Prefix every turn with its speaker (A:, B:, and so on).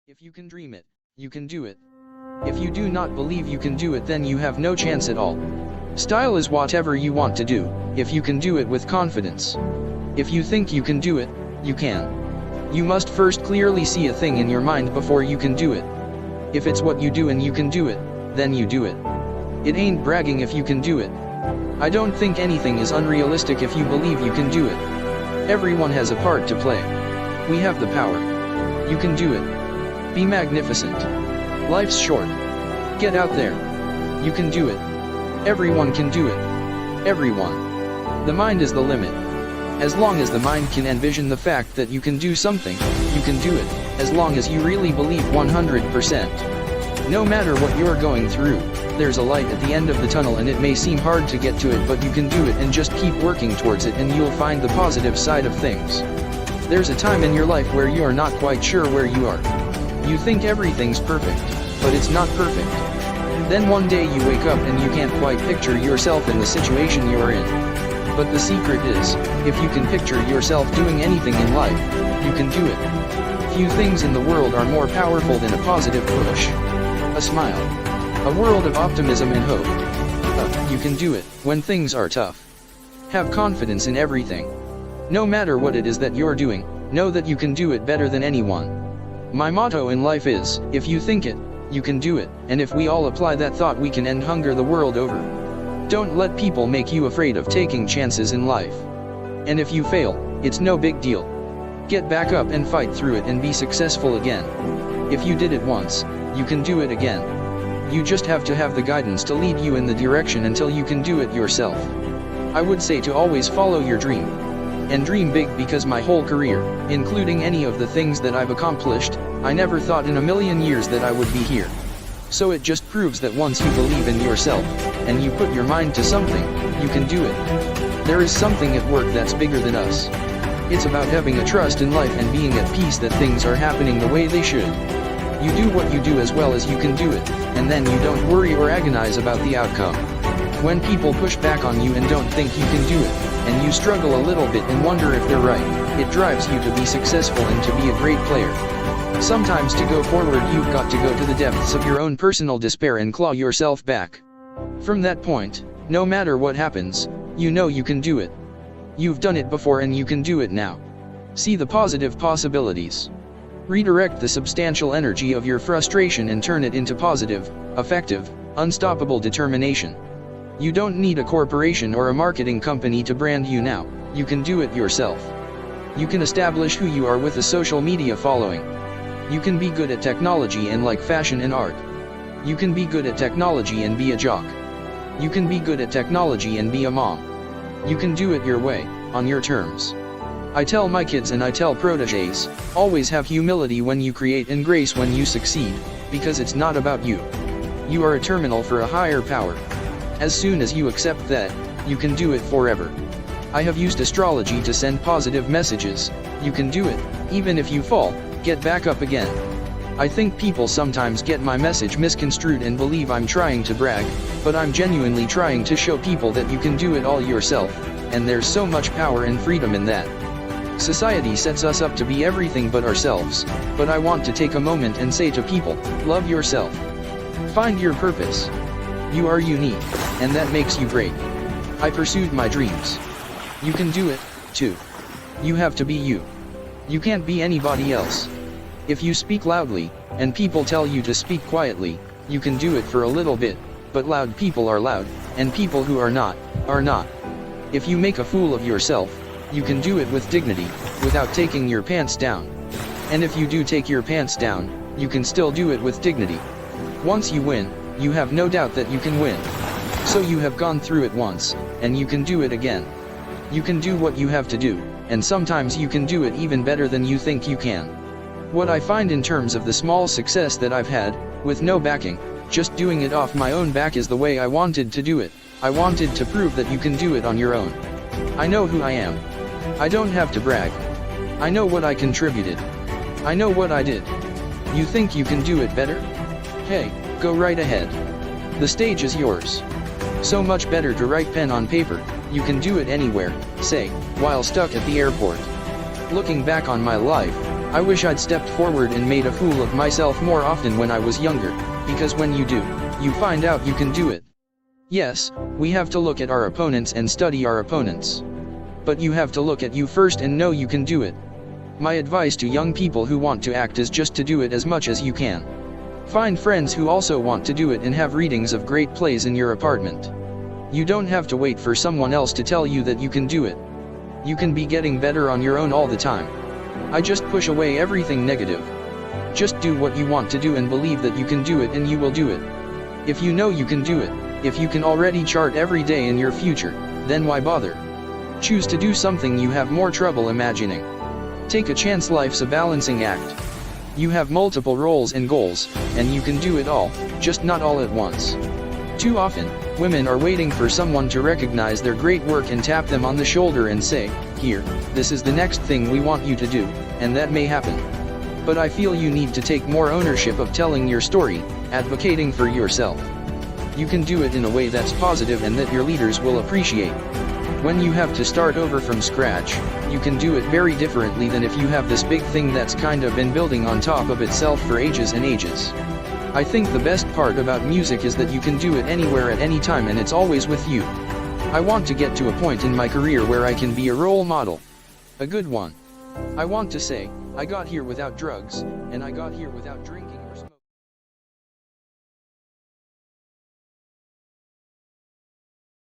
A: If you can dream it, you can do it. If you do not believe you can do it, then you have no chance at all. Style is whatever you want to do, if you can do it with confidence. If you think you can do it, you can. You must first clearly see a thing in your mind before you can do it. If it's what you do and you can do it, then you do it. It ain't bragging if you can do it. I don't think anything is unrealistic if you believe you can do it. Everyone has a part to play. We have the power. You can do it. Be magnificent. Life's short. Get out there. You can do it. Everyone can do it. Everyone. The mind is the limit. As long as the mind can envision the fact that you can do something, you can do it, as long as you really believe 100%. No matter what you're going through, there's a light at the end of the tunnel, and it may seem hard to get to it, but you can do it, and just keep working towards it and you'll find the positive side of things. There's a time in your life where you are not quite sure where you are. You think everything's perfect, but it's not perfect. Then one day you wake up and you can't quite picture yourself in the situation you're in. But the secret is, if you can picture yourself doing anything in life, you can do it. Few things in the world are more powerful than a positive push. A smile. A world of optimism and hope. You can do it when things are tough. Have confidence in everything. No matter what it is that you're doing, know that you can do it better than anyone. My motto in life is, if you think it, you can do it, and if we all apply that thought, we can end hunger the world over. Don't let people make you afraid of taking chances in life. And if you fail, it's no big deal. Get back up and fight through it and be successful again. If you did it once, you can do it again. You just have to have the guidance to lead you in the direction until you can do it yourself. I would say to always follow your dream. And dream big, because my whole career, including any of the things that I've accomplished, I never thought in a million years that I would be here. So it just proves that once you believe in yourself, and you put your mind to something, you can do it. There is something at work that's bigger than us. It's about having a trust in life and being at peace that things are happening the way they should. You do what you do as well as you can do it, and then you don't worry or agonize about the outcome. When people push back on you and don't think you can do it, and you struggle a little bit and wonder if they're right, it drives you to be successful and to be a great player. Sometimes to go forward, you've got to go to the depths of your own personal despair and claw yourself back. From that point, no matter what happens, you know you can do it. You've done it before and you can do it now. See the positive possibilities. Redirect the substantial energy of your frustration and turn it into positive, effective, unstoppable determination. You don't need a corporation or a marketing company to brand you now. You can do it yourself. You can establish who you are with a social media following. You can be good at technology and like fashion and art. You can be good at technology and be a jock. You can be good at technology and be a mom. You can do it your way, on your terms. I tell my kids and I tell proteges, always have humility when you create and grace when you succeed, because it's not about you. You are a terminal for a higher power. As soon as you accept that, you can do it forever. I have used astrology to send positive messages. You can do it, even if you fall, get back up again. I think people sometimes get my message misconstrued and believe I'm trying to brag, but I'm genuinely trying to show people that you can do it all yourself, and there's so much power and freedom in that. Society sets us up to be everything but ourselves, but I want to take a moment and say to people, love yourself. Find your purpose. You are unique, and that makes you great. I pursued my dreams. You can do it, too. You have to be you. You can't be anybody else. If you speak loudly, and people tell you to speak quietly, you can do it for a little bit, but loud people are loud, and people who are not, are not. If you make a fool of yourself, you can do it with dignity, without taking your pants down. And if you do take your pants down, you can still do it with dignity. Once you win, you have no doubt that you can win. So you have gone through it once, and you can do it again. You can do what you have to do, and sometimes you can do it even better than you think you can. What I find in terms of the small success that I've had, with no backing, just doing it off my own back, is the way I wanted to do it. I wanted to prove that you can do it on your own. I know who I am. I don't have to brag. I know what I contributed. I know what I did. You think you can do it better? Hey, go right ahead. The stage is yours. So much better to write pen on paper. You can do it anywhere, say, while stuck at the airport. Looking back on my life, I wish I'd stepped forward and made a fool of myself more often when I was younger, because when you do, you find out you can do it. Yes, we have to look at our opponents and study our opponents. But you have to look at you first and know you can do it. My advice to young people who want to act is just to do it as much as you can. Find friends who also want to do it and have readings of great plays in your apartment. You don't have to wait for someone else to tell you that you can do it. You can be getting better on your own all the time. I just push away everything negative. Just do what you want to do and believe that you can do it, and you will do it. If you know you can do it, if you can already chart every day in your future, then why bother? Choose to do something you have more trouble imagining. Take a chance. Life's a balancing act. You have multiple roles and goals, and you can do it all, just not all at once. Too often, women are waiting for someone to recognize their great work and tap them on the shoulder and say, "Here, this is the next thing we want you to do," and that may happen. But I feel you need to take more ownership of telling your story, advocating for yourself. You can do it in a way that's positive and that your leaders will appreciate. When you have to start over from scratch, you can do it very differently than if you have this big thing that's kind of been building on top of itself for ages and ages. I think the best part about music is that you can do it anywhere at any time, and it's always with you. I want to get to a point in my career where I can be a role model. A good one. I want to say, I got here without drugs, and I got here without drinking.